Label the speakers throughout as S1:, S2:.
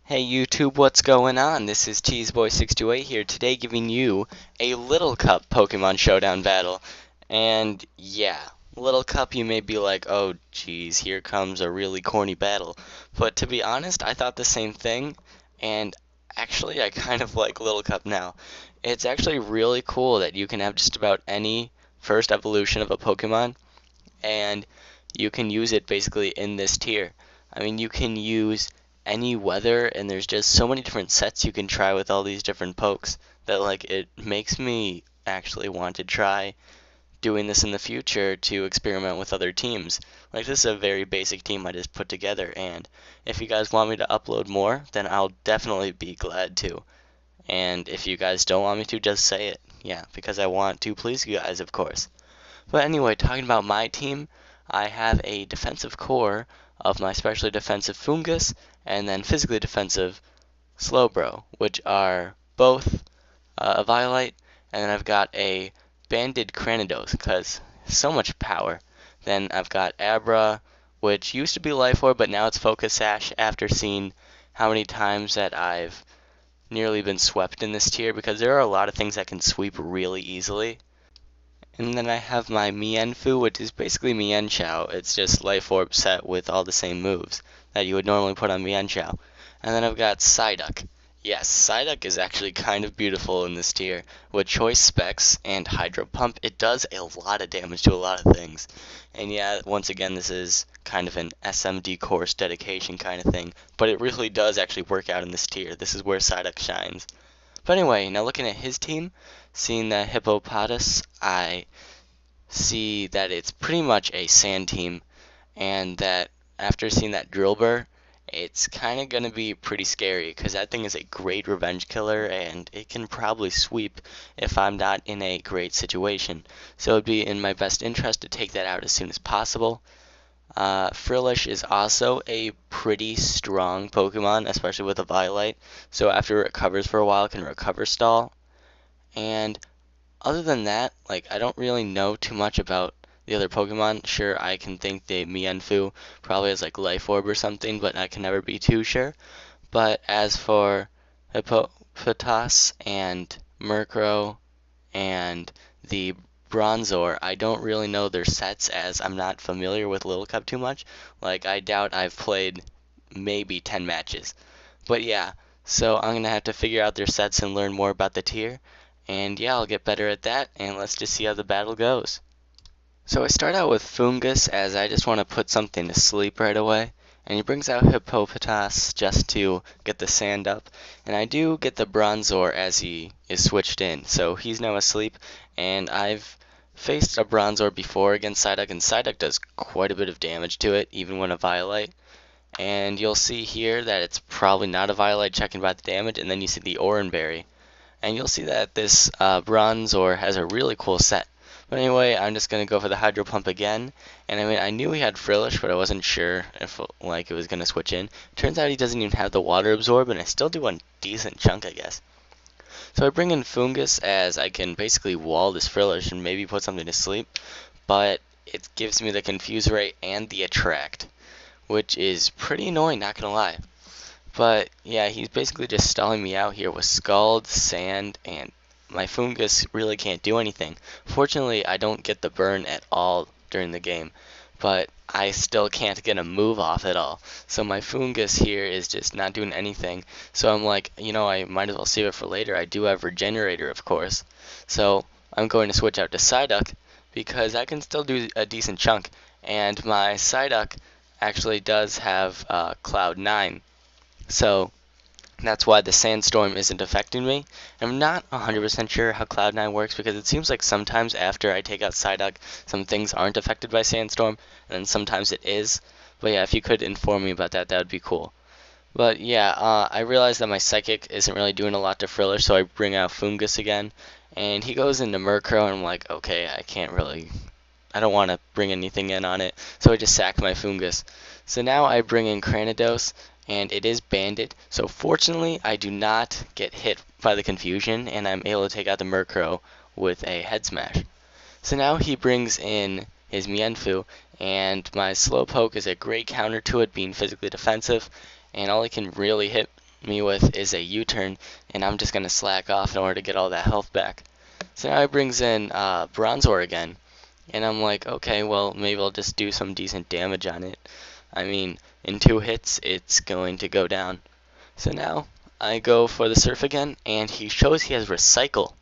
S1: Hey YouTube, what's going on? This is Cheeseboy628 here today giving you a Little Cup Pokemon Showdown battle. And yeah, Little Cup you may be like, oh geez, here comes a really corny battle. But to be honest, I thought the same thing, and actually I kind of like Little Cup now. It's actually really cool that you can have just about any first evolution of a Pokemon, and you can use it basically in this tier. I mean, you can use any weather, and there's just so many different sets you can try with all these different pokes that like it makes me actually want to try doing this in the future to experiment with other teams. Like, this is a very basic team I just put together, and if you guys want me to upload more, then I'll definitely be glad to. And if you guys don't want me to, just say it. Yeah, because I want to please you guys, of course. But anyway, talking about my team, I have a defensive core of my specially defensive Fungus and then physically defensive Slowbro, which are both a Violite, and then I've got a Banded Cranidos, because so much power. Then I've got Abra, which used to be Life Orb, but now it's Focus Sash after seeing how many times that I've nearly been swept in this tier, because there are a lot of things that can sweep really easily. And then I have my Mienfoo, which is basically Mienshao. It's just Life Orb set with all the same moves that you would normally put on Mienshao. And then I've got Psyduck. Yes, Psyduck is actually kind of beautiful in this tier. With Choice Specs and Hydro Pump, it does a lot of damage to a lot of things. And yeah, once again, this is kind of an SMD course dedication kind of thing. But it really does actually work out in this tier. This is where Psyduck shines. But anyway, now looking at his team, seeing that Hippopotas, I see that it's pretty much a sand team, and that after seeing that Drillbur, it's kind of going to be pretty scary, because that thing is a great revenge killer, and it can probably sweep if I'm not in a great situation. So it would be in my best interest to take that out as soon as possible. Frillish is also a pretty strong Pokemon, especially with a Violite, so after it recovers for a while, it can recover stall. And other than that, like, I don't really know too much about the other Pokemon. Sure, I can think the Mienfoo probably has like Life Orb or something, but I can never be too sure. But as for Hippopotas and Murkrow and the Bronzor, I don't really know their sets as I'm not familiar with Little Cup too much. Like, I doubt I've played maybe 10 matches. But yeah, so I'm going to have to figure out their sets and learn more about the tier. And yeah, I'll get better at that, and let's just see how the battle goes. So I start out with Fungus, as I just want to put something to sleep right away. And he brings out Hippopotas just to get the sand up. And I do get the Bronzor as he is switched in, so he's now asleep. And I've faced a Bronzor before against Psyduck, and Psyduck does quite a bit of damage to it, even when a Violite. And you'll see here that it's probably not a Violite, checking by the damage, and then you see the Oranberry. And you'll see that this Bronzor has a really cool set. But anyway, I'm just going to go for the Hydro Pump again. And I mean, I knew he had Frillish, but I wasn't sure if like it was going to switch in. Turns out he doesn't even have the Water Absorb, and I still do a decent chunk, I guess. So I bring in Fungus, as I can basically wall this Frillish and maybe put something to sleep. But it gives me the Confuse Ray and the Attract, which is pretty annoying, not going to lie. But yeah, he's basically just stalling me out here with Scald, Sand, and my Fungus really can't do anything. Fortunately, I don't get the burn at all during the game, but I still can't get a move off at all. So my Fungus here is just not doing anything. So I'm like, you know, I might as well save it for later. I do have Regenerator, of course. So I'm going to switch out to Psyduck, because I can still do a decent chunk. And my Psyduck actually does have Cloud 9. So that's why the Sandstorm isn't affecting me. I'm not 100% sure how Cloud9 works, because it seems like sometimes after I take out Psyduck, some things aren't affected by Sandstorm, and then sometimes it is. But yeah, if you could inform me about that, that would be cool. But yeah, I realize that my Psychic isn't really doing a lot to Frillish, so I bring out Fungus again. And he goes into Murkrow, and I'm like, okay, I don't want to bring anything in on it, so I just sack my Fungus. So now I bring in Cranidos, and it is banded, so fortunately I do not get hit by the confusion, and I'm able to take out the Murkrow with a Head Smash. So now he brings in his Mienfoo, and my Slowpoke is a great counter to it, being physically defensive, and all he can really hit me with is a U-turn, and I'm just gonna slack off in order to get all that health back. So now he brings in Bronzor again, and I'm like, okay, well, maybe I'll just do some decent damage on it. I mean, in 2 hits, it's going to go down. So now I go for the Surf again, and he shows he has Recycle.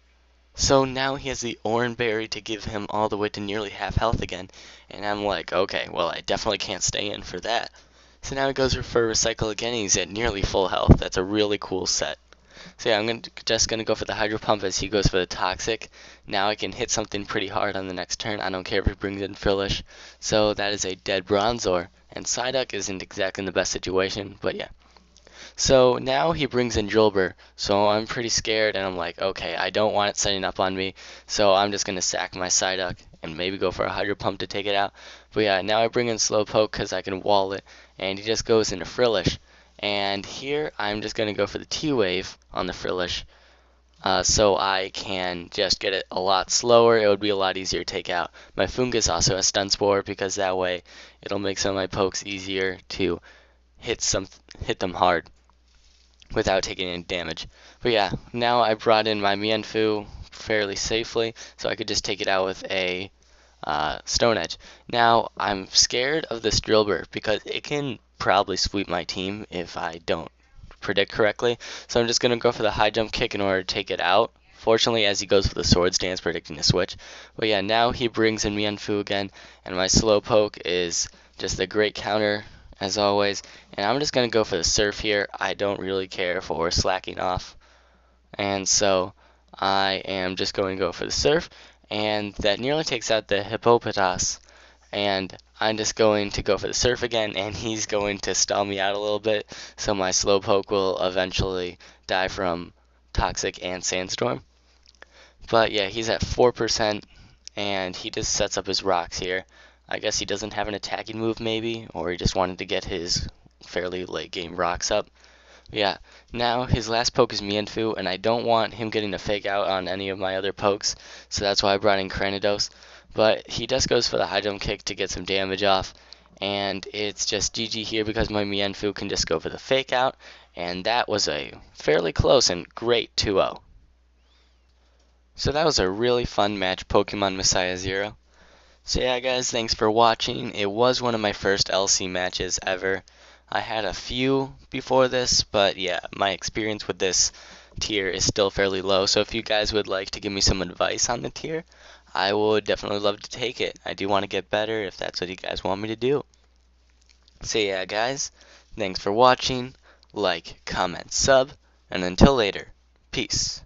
S1: So now he has the Oran Berry to give him all the way to nearly half health again. And I'm like, okay, well, I definitely can't stay in for that. So now he goes for Recycle again, and he's at nearly full health. That's a really cool set. So yeah, just gonna go for the Hydro Pump as he goes for the Toxic. Now I can hit something pretty hard on the next turn. I don't care if he brings in Frillish. So that is a dead Bronzor. And Psyduck isn't exactly in the best situation, but yeah. So now he brings in Drillbur, so I'm pretty scared, and I'm like, okay, I don't want it setting up on me, so I'm just going to sack my Psyduck and maybe go for a Hydro Pump to take it out. But yeah, now I bring in Slowpoke because I can wall it, and he just goes into Frillish. And here I'm just going to go for the T-Wave on the Frillish, so I can just get it a lot slower. It would be a lot easier to take out. My Fungus also has Stun Spore because that way it'll make some of my pokes easier to hit them hard without taking any damage. But yeah, now I brought in my Mienfoo fairly safely, so I could just take it out with a Stone Edge. Now, I'm scared of this Drillbur because it can probably sweep my team if I don't predict correctly. So I'm just going to go for the high jump kick in order to take it out. Fortunately, as he goes for the Swords Dance, predicting a switch. But yeah, now he brings in Mienfoo again, and my Slowpoke is just a great counter as always. And I'm just going to go for the Surf here. I don't really care for slacking off. And so I am just going to go for the Surf. And that nearly takes out the Hippopotas. And I'm just going to go for the Surf again, and he's going to stall me out a little bit. So my Slowpoke will eventually die from Toxic and Sandstorm. But yeah, he's at 4%, and he just sets up his rocks here. I guess he doesn't have an attacking move maybe, or he just wanted to get his fairly late game rocks up. Yeah, now his last poke is Mienfoo, and I don't want him getting a fake out on any of my other pokes, so that's why I brought in Cranidos. But he just goes for the high jump kick to get some damage off, and it's just GG here because my Mienfoo can just go for the fake out, and that was a fairly close and great 2-0. So that was a really fun match, Pokemon Messiah Zero. So yeah guys, thanks for watching. It was one of my first LC matches ever. I had a few before this, but yeah, my experience with this tier is still fairly low. So if you guys would like to give me some advice on the tier, I would definitely love to take it. I do want to get better if that's what you guys want me to do. So yeah guys, thanks for watching. Like, comment, sub, and until later, peace.